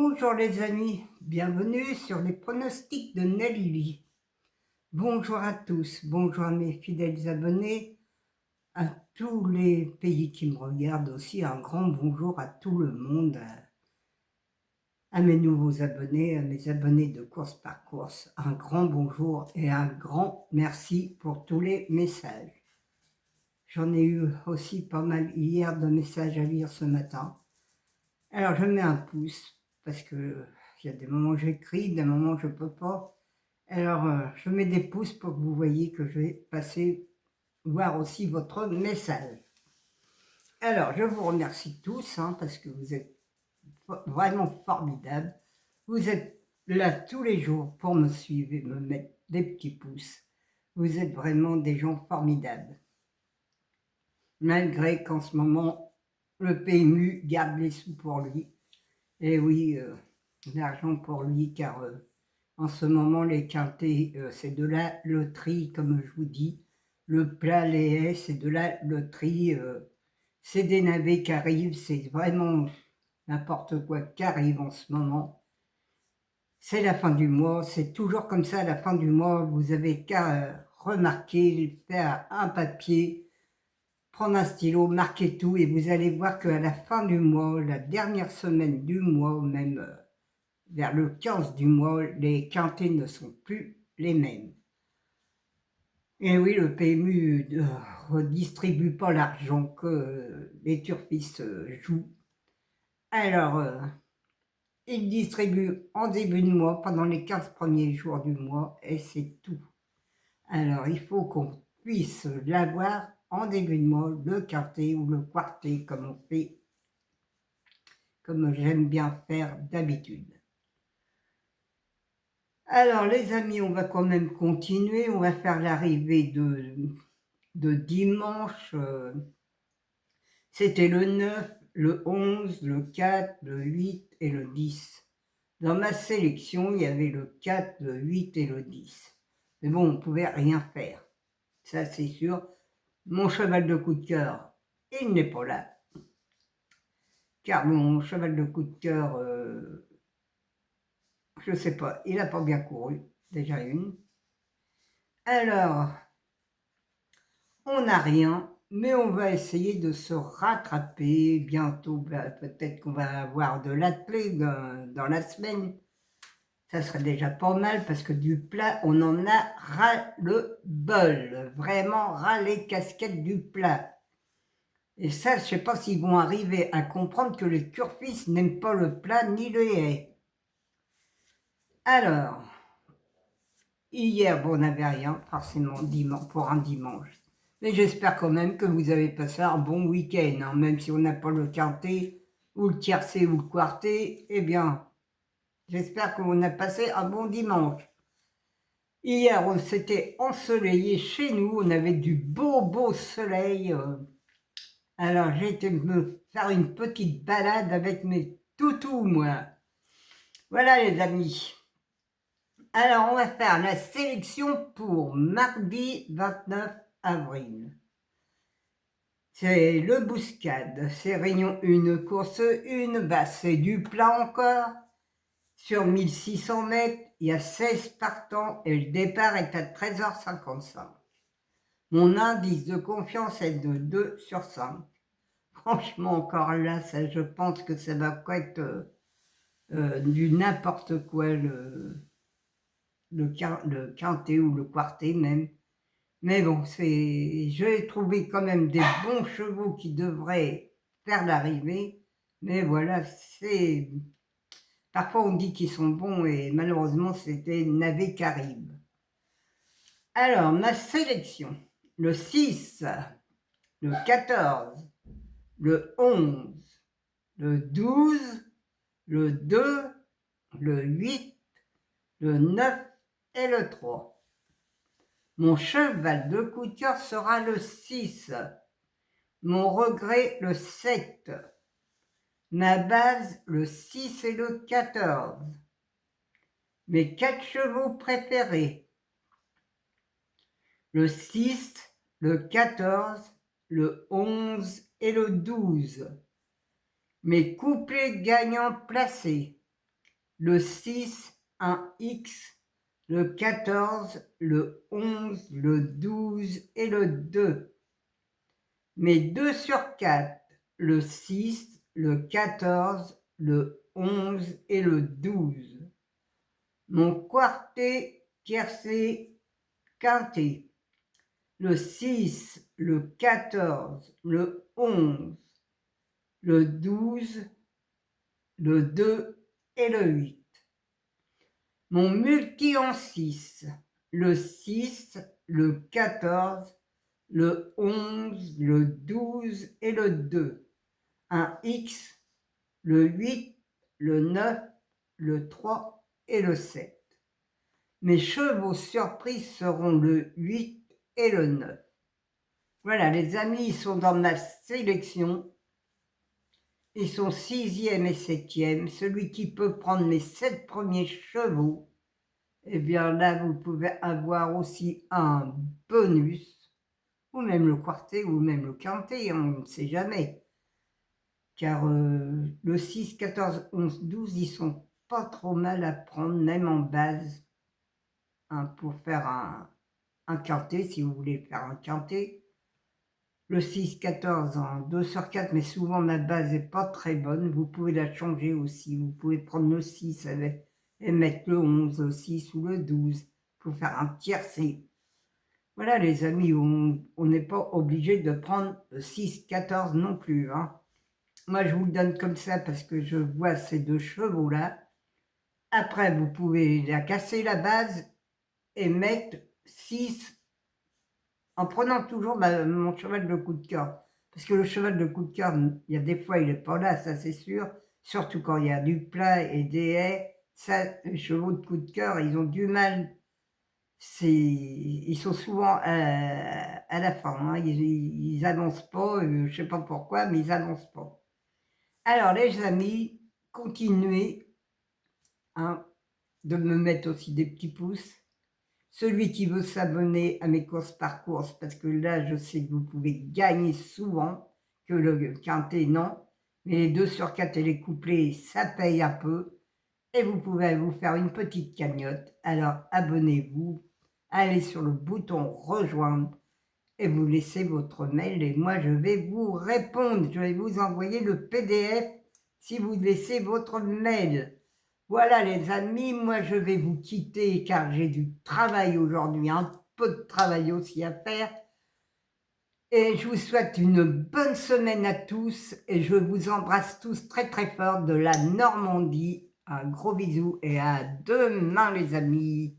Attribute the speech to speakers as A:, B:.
A: Bonjour les amis, bienvenue sur les pronostics de Nelly. Bonjour à tous, bonjour à mes fidèles abonnés, à tous les pays qui me regardent aussi, un grand bonjour à tout le monde, à mes nouveaux abonnés, à mes abonnés de course par course, un grand bonjour et un grand merci pour tous les messages. J'en ai eu aussi pas mal hier de messages à lire ce matin. Alors je mets un pouce parce que il y a des moments où j'écris, des moments où je ne peux pas. Alors je mets des pouces pour que vous voyez que je vais passer voir aussi votre message. Alors je vous remercie tous parce que vous êtes vraiment formidables. Vous êtes là tous les jours pour me suivre et me mettre des petits pouces. Vous êtes vraiment des gens formidables. Malgré qu'en ce moment, le PMU garde les sous pour lui. Et oui, l'argent pour lui, car en ce moment, les quintés, c'est de la loterie, comme je vous dis. Le plat, les haies, c'est de la loterie. C'est des navets qui arrivent, c'est vraiment n'importe quoi qui arrive en ce moment. C'est la fin du mois, c'est toujours comme ça à la fin du mois. Vous avez qu'à remarquer, faire un papier, prendre un stylo, marquer tout, et vous allez voir qu'à la fin du mois, la dernière semaine du mois, même vers le 15 du mois, les quintés ne sont plus les mêmes. Et oui, le PMU ne redistribue pas l'argent que les turfistes jouent. Alors, il distribue en début de mois, pendant les 15 premiers jours du mois, et c'est tout. Alors, il faut qu'on puisse l'avoir en début de mois, le quintet ou le quartet, comme on fait, comme j'aime bien faire d'habitude. Alors les amis, on va quand même continuer, on va faire l'arrivée de dimanche. C'était le 9, le 11, le 4, le 8 et le 10. Dans ma sélection, il y avait le 4, le 8 et le 10. Mais bon, on ne pouvait rien faire. Ça, c'est sûr. Mon cheval de coup de cœur, il n'est pas là. Car mon cheval de coup de cœur, je ne sais pas, il n'a pas bien couru. Déjà une. Alors, on n'a rien, mais on va essayer de se rattraper bientôt. Peut-être qu'on va avoir de l'athlé dans la semaine. Ça serait déjà pas mal parce que du plat, on en a ras le bol. Vraiment ras les casquettes du plat. Et ça, je ne sais pas s'ils vont arriver à comprendre que les turfistes n'aiment pas le plat ni le haies. Alors, hier, bon, on n'avait rien, forcément, dimanche, pour un dimanche. Mais j'espère quand même que vous avez passé un bon week-end, même si on n'a pas le quintet, ou le tiercé, ou le quartet, eh bien, j'espère qu'on a passé un bon dimanche. Hier, on s'était ensoleillé chez nous, on avait du beau soleil. Alors, j'ai été me faire une petite balade avec mes toutous, moi. Voilà, les amis. Alors, on va faire la sélection pour mardi 29 avril. C'est le Bouscade, c'est Réunion 1, course 1, c'est du plat encore. Sur 1600 mètres, il y a 16 partants et le départ est à 13h55. Mon indice de confiance est de 2 sur 5. Franchement, encore là, ça, je pense que ça va pas être du n'importe quoi, le quintet ou le quartet même. Mais bon, j'ai trouvé quand même des bons chevaux qui devraient faire l'arrivée. Mais voilà, parfois on dit qu'ils sont bons et malheureusement c'était navet Caribe. Alors, ma sélection, le 6, le 14, le 11, le 12, le 2, le 8, le 9 et le 3. Mon cheval de coup de cœur sera le 6. Mon regret, le 7. Ma base, le 6 et le 14. Mes 4 chevaux préférés, le 6, le 14, le 11 et le 12. Mes couplets gagnants placés, le 6, un X, le 14, le 11, le 12 et le 2. Mes 2 sur 4, le 6, le 14, le 11 et le 12. Mon quartet, tiercé, quintet, le 6, le 14, le 11, le 12, le 2 et le 8. Mon multi en 6, le 6, le 14, le 11, le 12 et le 2. Un X, le 8, le 9, le 3 et le 7. Mes chevaux surprises seront le 8 et le 9. Voilà, les amis, ils sont dans ma sélection. Ils sont 6e et 7e. Celui qui peut prendre mes 7 premiers chevaux, eh bien là, vous pouvez avoir aussi un bonus, ou même le quartet, ou même le quintet, on ne sait jamais. Car le 6, 14, 11, 12, ils sont pas trop mal à prendre, même en base, hein, pour faire un quintet, si vous voulez faire un quintet. Le 6, 14 en 2 sur 4, mais souvent ma base n'est pas très bonne. Vous pouvez la changer aussi. Vous pouvez prendre le 6 avec, et mettre le 11, le 6 ou le 12 pour faire un tiercé. Voilà les amis, on n'est pas obligé de prendre 6, 14 non plus. Hein. Moi je vous le donne comme ça parce que je vois ces 2 chevaux-là. Après vous pouvez la casser la base et mettre 6 en prenant toujours mon cheval de coup de cœur. Parce que le cheval de coup de cœur, il y a des fois, il n'est pas là, ça c'est sûr. Surtout quand il y a du plat et des haies. Ça, les chevaux de coup de cœur, ils ont du mal. Ils sont souvent à la fin. Hein. Ils avancent pas, je ne sais pas pourquoi, mais ils avancent pas. Alors les amis, continuez hein, de me mettre aussi des petits pouces. Celui qui veut s'abonner à mes courses par course, parce que là, je sais que vous pouvez gagner souvent, que le quintet, non. Mais les 2 sur 4 et les couplets, ça paye un peu. Et vous pouvez vous faire une petite cagnotte. Alors, abonnez-vous, allez sur le bouton rejoindre et vous laissez votre mail et moi, je vais vous répondre. Je vais vous envoyer le PDF si vous laissez votre mail. Voilà les amis, moi je vais vous quitter car j'ai du travail aujourd'hui, un peu de travail aussi à faire. Et je vous souhaite une bonne semaine à tous et je vous embrasse tous très très fort de la Normandie. Un gros bisou et à demain les amis.